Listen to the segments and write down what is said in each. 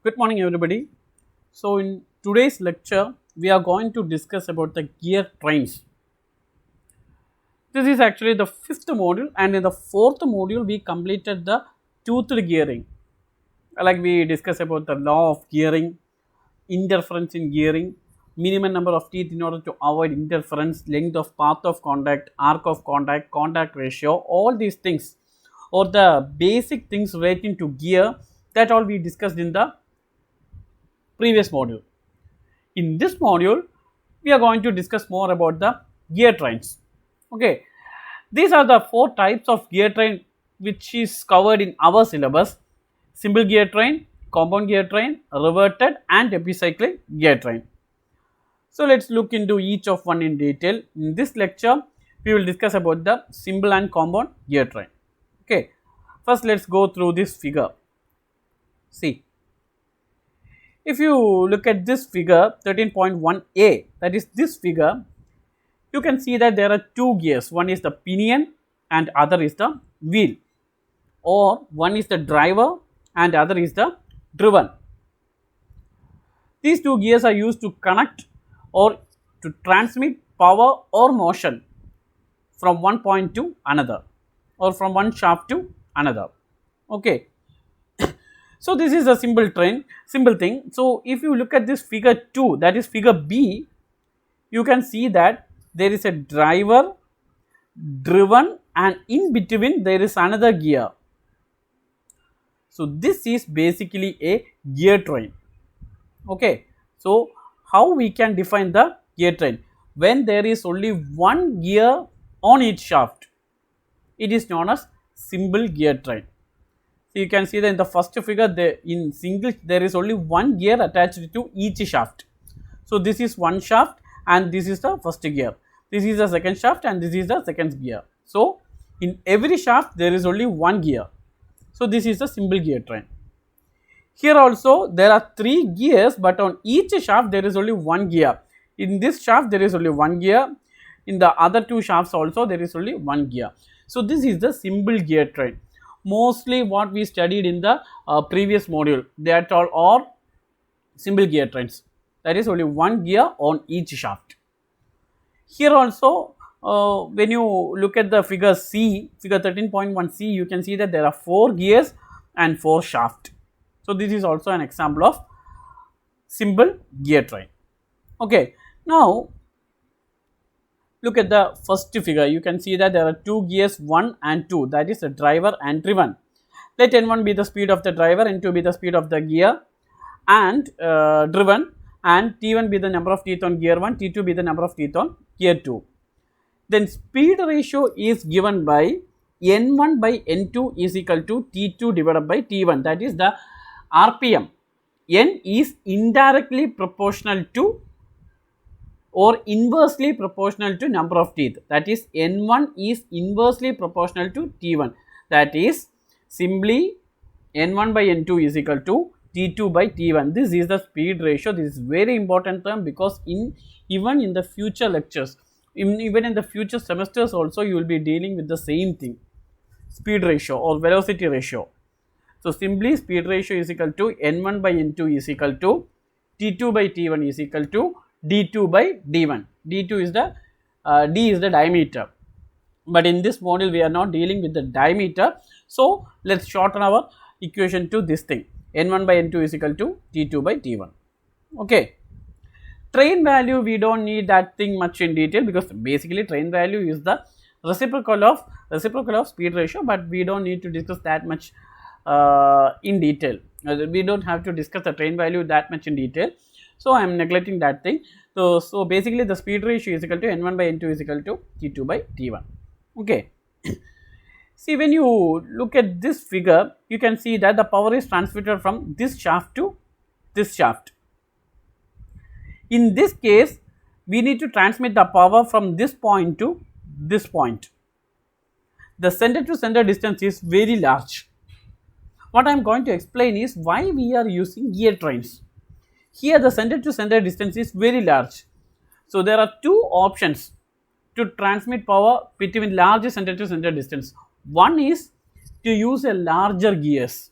Good morning everybody. So in today's lecture we are going to discuss about the gear trains. This is actually the fifth module, and in the fourth module we completed the toothed gearing. Like we discussed about the law of gearing, interference in gearing, minimum number of teeth in order to avoid interference, length of path of contact, arc of contact, contact ratio, all these things or the basic things relating to gear, that all we discussed in the previous module. In this module, we are going to discuss more about the gear trains. Okay, these are the four types of gear train which is covered in our syllabus: simple gear train, compound gear train, reverted and epicyclic gear train. So let's look into each of one in detail. In this lecture, we will discuss about the simple and compound gear train. Okay, first let's go through this figure. See, if you look at this figure 13.1a, that is this figure, you can see that there are two gears. One is the pinion and other is the wheel, or one is the driver and other is the driven. These two gears are used to connect or to transmit power or motion from one point to another or from one shaft to another. Okay. So this is a simple thing. So if you look at this figure 2, that is figure B, you can see that there is a driver, driven, and in between there is another gear. So this is basically a gear train. Okay, so how we can define the gear train? When there is only one gear on each shaft, it is known as simple gear train. So you can see that in the first figure, in single there is only one gear attached to each shaft. So this is one shaft and this is the first gear. This is the second shaft and this is the second gear. So in every shaft there is only one gear. So this is the simple gear train. Here also there are three gears, but on each shaft there is only one gear. In this shaft there is only one gear. In the other two shafts also there is only one gear. So this is the simple gear train. Mostly what we studied in the previous module, that all are simple gear trains. That is only one gear on each shaft. Here also when you look at the figure C, figure 13.1c, you can see that there are 4 gears and 4 shafts. So this is also an example of simple gear train. Okay, now look at the first figure. You can see that there are 2 gears, 1 and 2, that is the driver and driven. Let N1 be the speed of the driver, N2 be the speed of the gear and driven, and T1 be the number of teeth on gear 1, T2 be the number of teeth on gear 2. Then speed ratio is given by N1 by N2 is equal to T2 divided by T1, that is the RPM. N is indirectly proportional to or inversely proportional to number of teeth, that is N1 is inversely proportional to T1, that is simply N1 by N2 is equal to T2 by T1. This is the speed ratio. This is very important term because even in the future lectures, even in the future semesters also, you will be dealing with the same thing, speed ratio or velocity ratio. So simply speed ratio is equal to N1 by N2 is equal to T2 by T1 is equal to D2 by D1. D2 is the D is the diameter, but in this module we are not dealing with the diameter. So let's shorten our equation to this thing: N1 by N2 is equal to T2 by T1. Okay. Train value, we don't need that thing much in detail because basically train value is the reciprocal of speed ratio, but we don't need to discuss that much in detail. We don't have to discuss the train value that much in detail. So I am neglecting that thing. So basically the speed ratio is equal to N1 by N2 is equal to T2 by T1. Okay. See, when you look at this figure, you can see that the power is transmitted from this shaft to this shaft. In this case, we need to transmit the power from this point to this point. The center to center distance is very large. What I am going to explain is why we are using gear trains. Here the center to center distance is very large. So there are two options to transmit power between large center to center distance. One is to use a larger gears.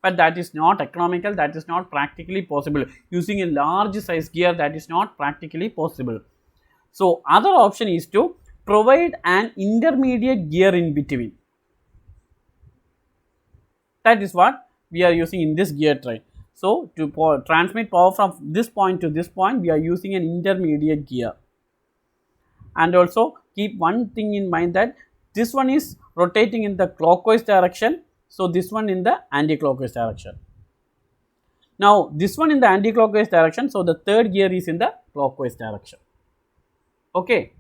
but that is not economical, that is not practically possible. Using a large size gear, that is not practically possible. So, other option is to provide an intermediate gear in between. That is what we are using in this gear train. So, to transmit power from this point to this point, we are using an intermediate gear. And also keep one thing in mind, that this one is rotating in the clockwise direction. So, this one in the anti-clockwise direction. Now, this one in the anti-clockwise direction. So, the third gear is in the clockwise direction. Okay.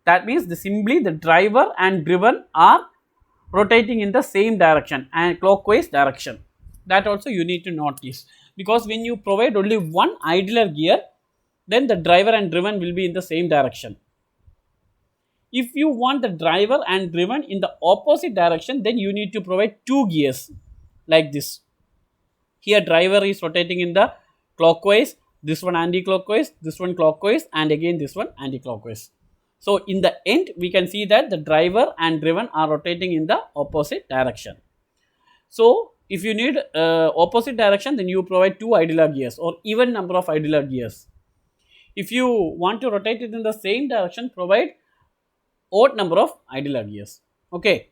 That means simply the driver and driven are rotating in the same direction and clockwise direction. That also you need to notice, because when you provide only one idler gear, then the driver and driven will be in the same direction. If you want the driver and driven in the opposite direction, then you need to provide two gears like this. Here driver is rotating in the clockwise, this one anti-clockwise, this one clockwise, and again this one anti-clockwise. So, in the end we can see that the driver and driven are rotating in the opposite direction. So, if you need opposite direction, then you provide two idler gears or even number of idler gears. If you want to rotate it in the same direction, provide odd number of idler gears. Okay.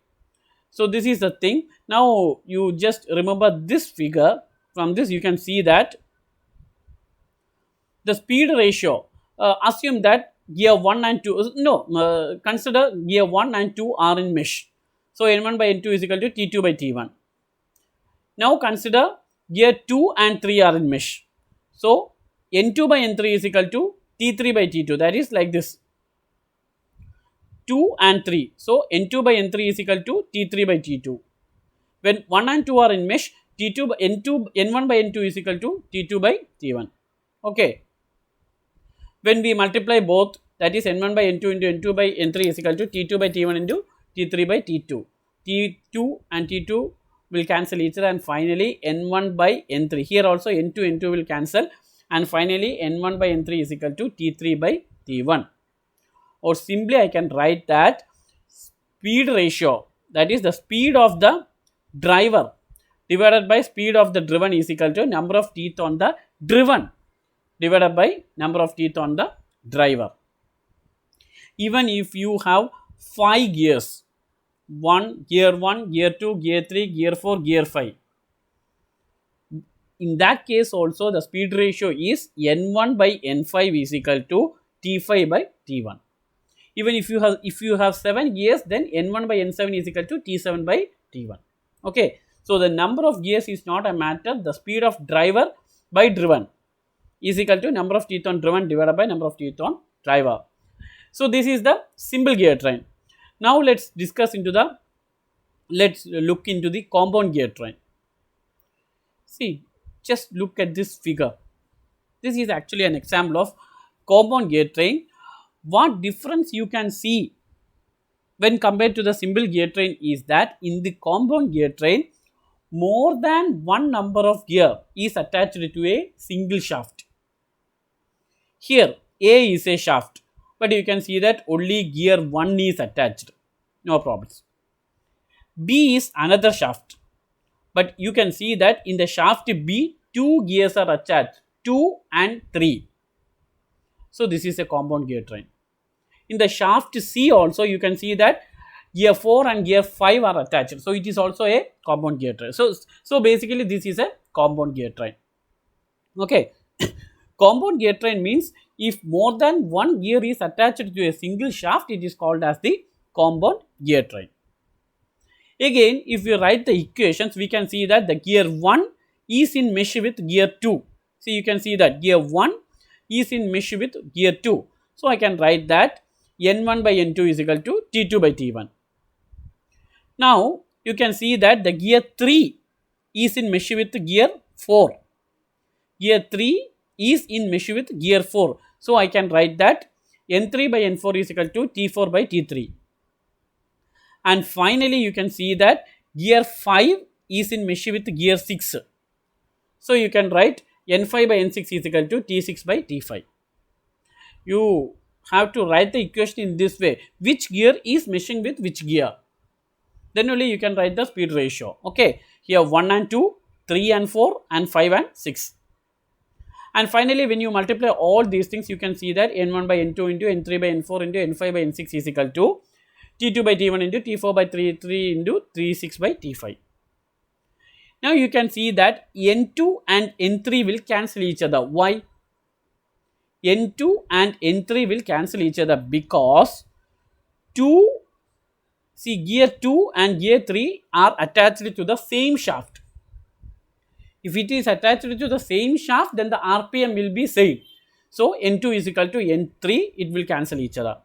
So, this is the thing. Now, you just remember this figure. From this you can see that the speed ratio, assume that gear 1 and 2, consider gear 1 and 2 are in mesh. So, N1 by N2 is equal to T2 by T1. Now, consider gear 2 and 3 are in mesh. So, N2 by N3 is equal to T3 by T2, that is like this, 2 and 3. So, N2 by N3 is equal to T3 by T2. When 1 and 2 are in mesh, T2 by N1 by N2 is equal to T2 by T1. Okay. When we multiply both, that is N1 by N2 into N2 by N3 is equal to T2 by T1 into T3 by T2. T2 and T2 will cancel each other, and finally N1 by N3. Here also N2, N2 will cancel, and finally N1 by N3 is equal to T3 by T1. Or simply I can write that speed ratio, that is the speed of the driver divided by speed of the driven is equal to number of teeth on the driven divided by number of teeth on the driver. Even if you have 5 gears, gear 1, gear 2, gear 3, gear 4, gear 5. In that case also the speed ratio is N1 by N5 is equal to T5 by T1. Even if you have 7 gears, then N1 by N7 is equal to T7 by T1. Okay. So, the number of gears is not a matter, the speed of driver by driven is equal to number of teeth on driven divided by number of teeth on driver. So, this is the simple gear train. Now, let's look into the compound gear train. See, just look at this figure. This is actually an example of compound gear train. What difference you can see when compared to the simple gear train is that in the compound gear train, more than one number of gear is attached to a single shaft. Here A is a shaft, but you can see that only gear 1 is attached, no problems. B is another shaft, but you can see that in the shaft B 2 gears are attached, 2 and 3. So, this is a compound gear train. In the shaft C also you can see that gear 4 and gear 5 are attached. So, it is also a compound gear train. So basically this is a compound gear train. Okay. Compound gear train means if more than one gear is attached to a single shaft, it is called as the compound gear train. Again, if you write the equations, we can see that the gear 1 is in mesh with gear 2. So, you can see that gear 1 is in mesh with gear 2. So, I can write that N1 by N2 is equal to T2 by T1. Now, you can see that the gear 3 is in mesh with gear 4. Gear 3 is in mesh with gear 4. So, I can write that N3 by N4 is equal to T4 by T3. And finally, you can see that gear 5 is in mesh with gear 6. So, you can write N5 by N6 is equal to T6 by T5. You have to write the equation in this way, which gear is meshing with which gear. Then only you can write the speed ratio. Okay. Here 1 and 2, 3 and 4 and 5 and 6. And finally, when you multiply all these things, you can see that n1 by n2 into n3 by n4 into n5 by n6 is equal to t2 by t1 into t4 by 3 into t6 by t5. Now you can see that n2 and n3 will cancel each other. Why? N2 and N3 will cancel each other because gear 2 and gear 3 are attached to the same shaft. If it is attached to the same shaft, then the RPM will be same. So N2 is equal to N3, it will cancel each other.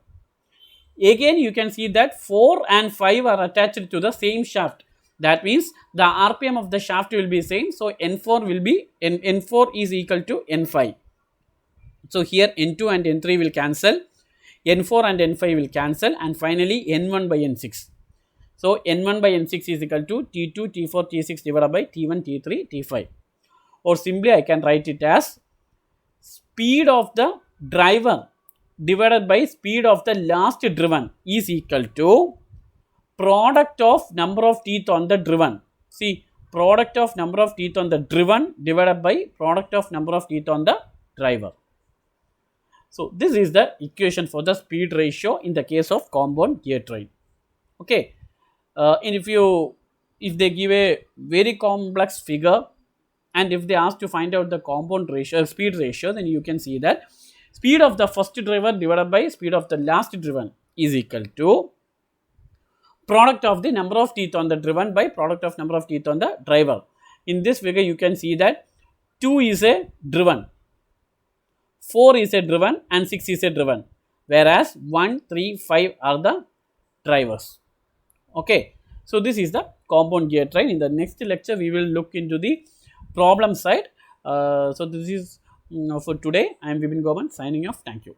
Again, you can see that 4 and 5 are attached to the same shaft. That means the RPM of the shaft will be same. So N4 will be N4 is equal to N5. So here N2 and N3 will cancel, N4 and N5 will cancel, and finally N1 by N6. So N1 by N6 is equal to T2, T4, T6 divided by T1, T3, T5. Or simply I can write it as speed of the driver divided by speed of the last driven is equal to product of number of teeth on the driven. See, product of number of teeth on the driven divided by product of number of teeth on the driver. So this is the equation for the speed ratio in the case of compound gear train. Okay, and if they give a very complex figure, and if they ask to find out the compound ratio, speed ratio, then you can see that speed of the first driver divided by speed of the last driven is equal to product of the number of teeth on the driven by product of number of teeth on the driver. In this figure, you can see that 2 is a driven, 4 is a driven and 6 is a driven, whereas 1, 3, 5 are the drivers. Okay. So this is the compound gear train. In the next lecture, we will look into the problem side. So this is for today. I am Vipin Goman signing off. Thank you.